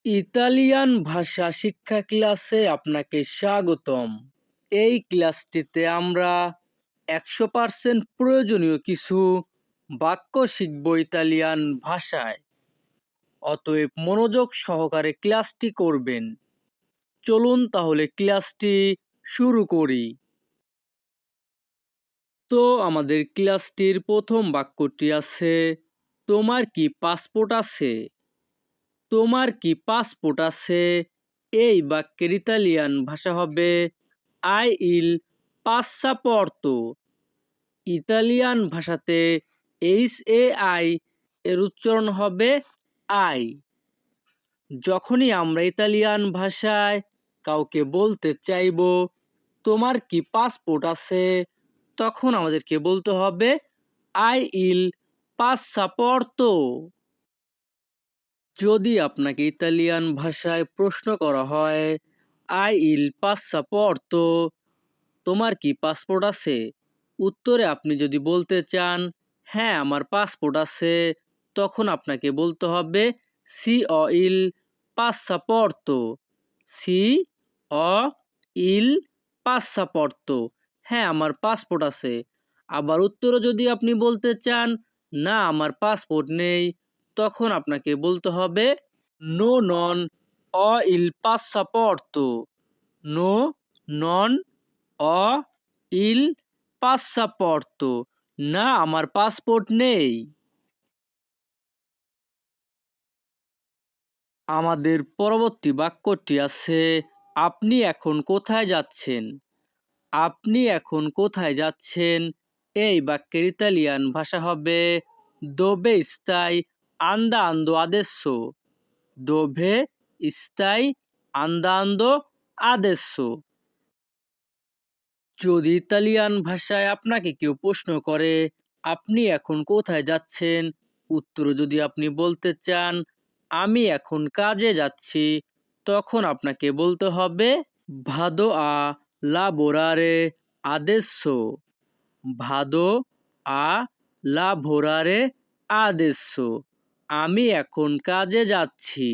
Italian ভাষা শিক্ষা ক্লাসে আপনাকে স্বাগতম। এই ক্লাসটিতে আমরা 100% প্রয়োজনীয় কিছু বাক্য শিখব ইতালিয়ান ভাষায়। অতএব মনোযোগ সহকারে ক্লাসটি করবেন। চলুন তাহলে ক্লাসটি শুরু করি। তো আমাদের ক্লাসটির প্রথম বাক্যটি আছে, তোমার কি পাসপোর্ট আছে? তোমার কি পাসপোর্ট আছে? এই বাক্যের ইতালিয়ান ভাষা হবে আই ইল পাসসাপোর্তো। ইতালিয়ান ভাষাতে HAI এর উচ্চারণ হবে আই। যখনই আমরা ইতালিয়ান ভাষায় কাউকে বলতে চাইব তোমার কি পাসপোর্ট আছে, তখন আমাদেরকে বলতে হবে আই ইল পাসসাপোর্তো। যদি আপনাকে ইতালিয়ান ভাষায় প্রশ্ন করা হয় আই ইল পাসসাপোর্তো, তোমার কি পাসপোর্ট আছে, উত্তরে আপনি যদি বলতে চান হ্যাঁ আমার পাসপোর্ট আছে, তখন আপনাকে বলতে হবে সি অ ইল পাসসাপোর্তো। সি অ ইল পাসসাপোর্তো, হ্যাঁ আমার পাসপোর্ট আছে। আবার উত্তরে যদি আপনি বলতে চান না আমার পাসপোর্ট নেই, তখন আপনাকে বলতে হবে নো নন অ ইল পাসসাপোর্তো। নো নন অ ইল পাসসাপোর্তো, না আমার পাসপোর্ট নেই। আমাদের পরবর্তী বাক্যটি আছে, আপনি এখন কোথায় যাচ্ছেন? আপনি এখন কোথায় যাচ্ছেন? এই বাক্যের ইতালিয়ান ভাষা হবে দোভে স্তাই আন্দান্দো আদেsso। দোভে স্তাই আন্দান্দো আদেsso। যদি ইতালিয়ান ভাষায় আপনাকে কেউ প্রশ্ন করে আপনি এখন কোথায় যাচ্ছেন, উত্তরে যদি আপনি বলতে চান আমি এখন কাজে যাচ্ছি, তখন আপনাকে বলতে হবে ভাদো আ লাবোরারে আদেsso। ভাদো আ লাবোরারে আদেsso, আমি এখন কাজে যাচ্ছি।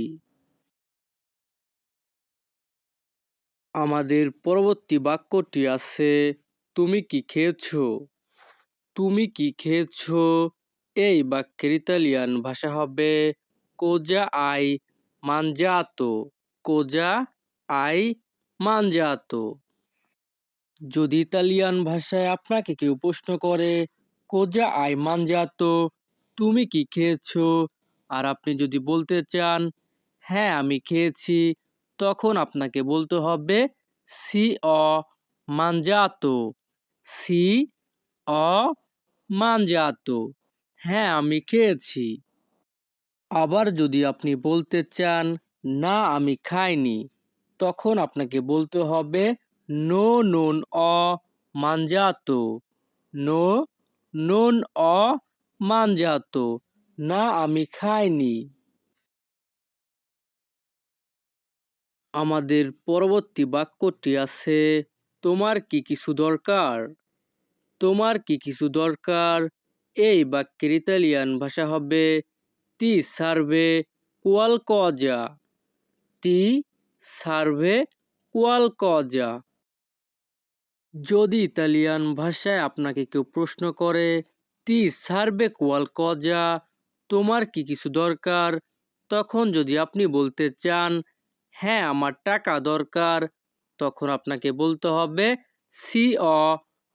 আমাদের পরবর্তী বাক্যটি আছে, তুমি কি খেয়েছো? তুমি কি খেয়েছো? এই বাক্যের ইতালিয়ান ভাষা হবে কোজা আই মানজাতো। কোজা আই মানজাতো। যদি ইতালিয়ান ভাষায় আপনাকে কেউ প্রশ্ন করে কোজা আই মানজাতো, তুমি কি খেয়েছো, আর আপনি যদি বলতে চান হ্যাঁ আমি খেয়েছি, তখন আপনাকে বলতে হবে সি অ মানজাতো। সি অ মানজাতো, হ্যাঁ আমি খেয়েছি। আবার যদি আপনি বলতে চান না আমি খাইনি, তখন আপনাকে বলতে হবে no non ho mangiato। No non ho mangiato, না আমি খাইনি। আমাদের পরবর্তী বাক্যটি আছে, তোমার কি কিছু দরকার? তোমার কি কিছু দরকার? এই বাক্যের ইতালিয়ান ভাষা হবে তি সার্ভে qualcosa। তি সার্ভে qualcosa। যদি ইতালিয়ান ভাষায় আপনাকে কেউ প্রশ্ন করে তি সার্ভে qualcosa, তোমার কি কিছু দরকার, তখন যদি আপনি বলতে চান হ্যাঁ আমার টাকা দরকার, তখন আপনাকে বলতে হবে সি অ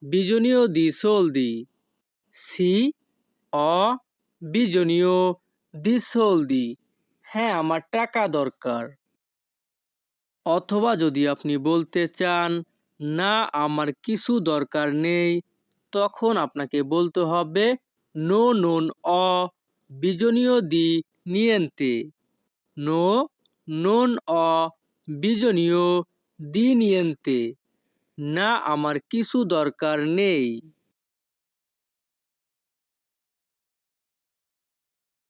বিজনীয় দি সোলদি। সি অ বিজনীয় দি সোলদি, হ্যাঁ আমার টাকা দরকার। অথবা যদি আপনি বলতে চান না আমার কিছু দরকার নেই, তখন আপনাকে বলতে হবে no non ho bisogno di niente। No non ho bisogno di niente, না আমার কিছু দরকার নেই।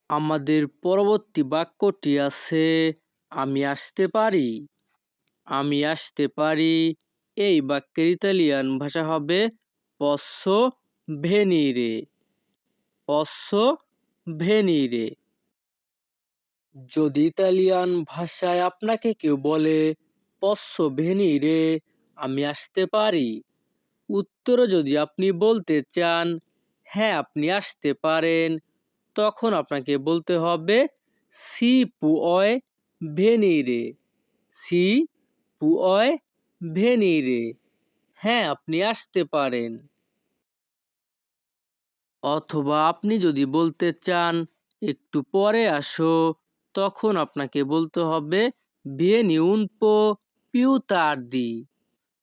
আমাদের পরবর্তী বাক্যটি আছে, আমি আসতে পারি। আমি আসতে পারি, এই বাক্যের ইতালিয়ান ভাষা হবে পসো ভেনিরে। পসো ভেনিরে। যদি ইতালিয়ান ভাষায় আপনাকে কেউ বলে "পস্সো ভেনিরে", আমি আসতে পারি, উত্তরে যদি আপনি বলতে চান হ্যাঁ আপনি আসতে পারেন, তখন আপনাকে বলতে হবে "সি পুoi venire", সি পুoi venire, হ্যাঁ আপনি আসতে পারেন। অথবা আপনি যদি বলতে চান একটু পরে আসো, তখন আপনাকে বলতে হবে "vieni un po' più tardi",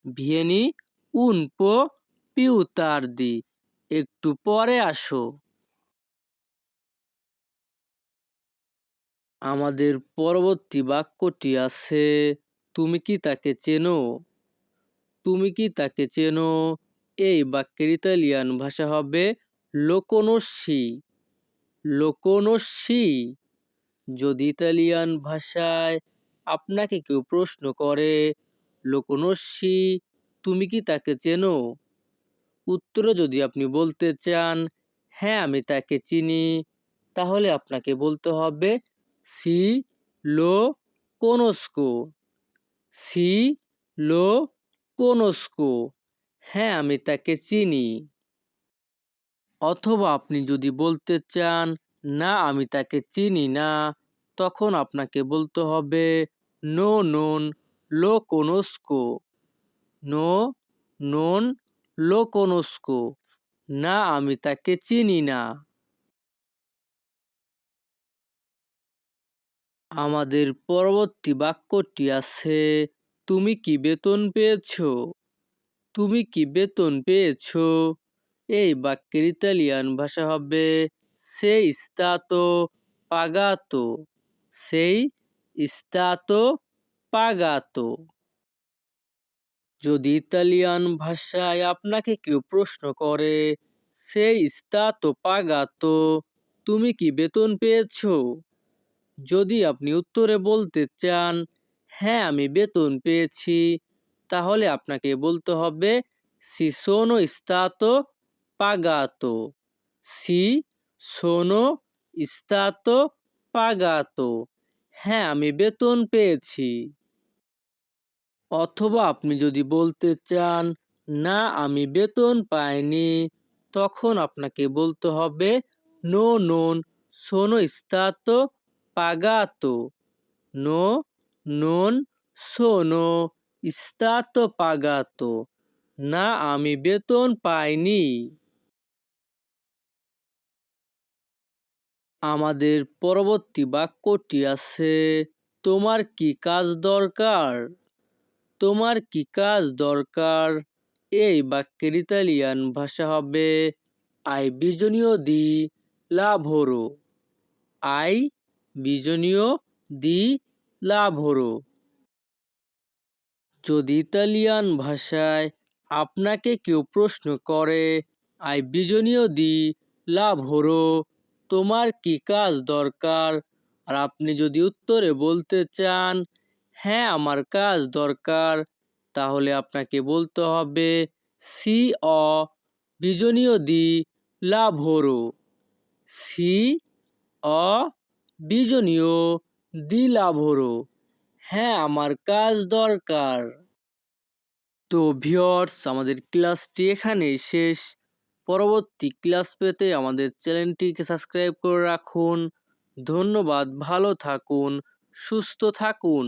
"vieni un po' più tardi", একটু পরে আসো। আমাদের পরবর্তী বাক্যটি আছে তুমি কি তাকে চেনো? তুমি কি তাকে চেনো? এই বাক্যের ইতালিয়ান ভাষা হবে "lo conosci", "lo conosci", যদি ইতালিয়ান ভাষায় আপনাকে কেউ প্রশ্ন করে "lo conosci", তুমি কি তাকে চেনো? উত্তরে যদি আপনি বলতে চান হ্যাঁ আমি তাকে চিনি, তাহলে আপনাকে বলতে হবে "sì lo conosco", "sì lo conosco", হ্যাঁ আমি তাকে চিনি। অথবা আপনি যদি বলতে চান না আমি তাকে চিনি না, তখন আপনাকে বলতে হবে "no non lo conosco", "no non lo conosco", না আমি তাকে চিনি না। আমাদের পরবর্তী বাক্যটি আছে তুমি কি বেতন পেয়েছো? তুমি কি বেতন পেয়েছো? এই বাক্যের ইতালিয়ান ভাষা হবে "sei stato pagato", "sei stato pagato", যদি ইতালিয়ান ভাষায় আপনাকে কেউ প্রশ্ন করে "sei stato pagato", তুমি কি বেতন পেয়েছো? যদি আপনি উত্তরে বলতে চান হ্যাঁ আমি বেতন পেয়েছি, তাহলে আপনাকে বলতে হবে "si sono stato pagato", "si sono stato pagato", হ্যাঁ আমি বেতন পেয়েছি। অথবা আপনি যদি বলতে চান না আমি বেতন পাইনি, তখন আপনাকে বলতে হবে "no non sono stato pagato", "no non sono stato pagato", না আমি বেতন পাইনি। আমাদের পরবর্তী বাক্যটি আছে তোমার কি কাজ দরকার? তোমার কি কাজ দরকার? এই বাক্যের ইতালিয়ান ভাষা হবে "hai bisogno di lavoro", "hai bisogno di lavoro", যদি ইতালিয়ান ভাষায় আপনাকে কেউ প্রশ্ন করে "hai bisogno di lavoro", তোমার কি কাজ দরকার, আর আপনি যদি উত্তরে বলতে চান হ্যাঁ আমার কাজ দরকার, তাহলে আপনাকে বলতে হবে "sì ho bisogno di lavoro", "sì ho bisogno di lavoro", হ্যাঁ আমার কাজ দরকার। তো ভিউয়ার্স আমাদের ক্লাসটি এখানেই শেষ। পরবর্তী ক্লাস পেতে আমাদের চ্যানেলটিকে সাবস্ক্রাইব করে রাখুন। ধন্যবাদ, ভালো থাকুন, সুস্থ থাকুন।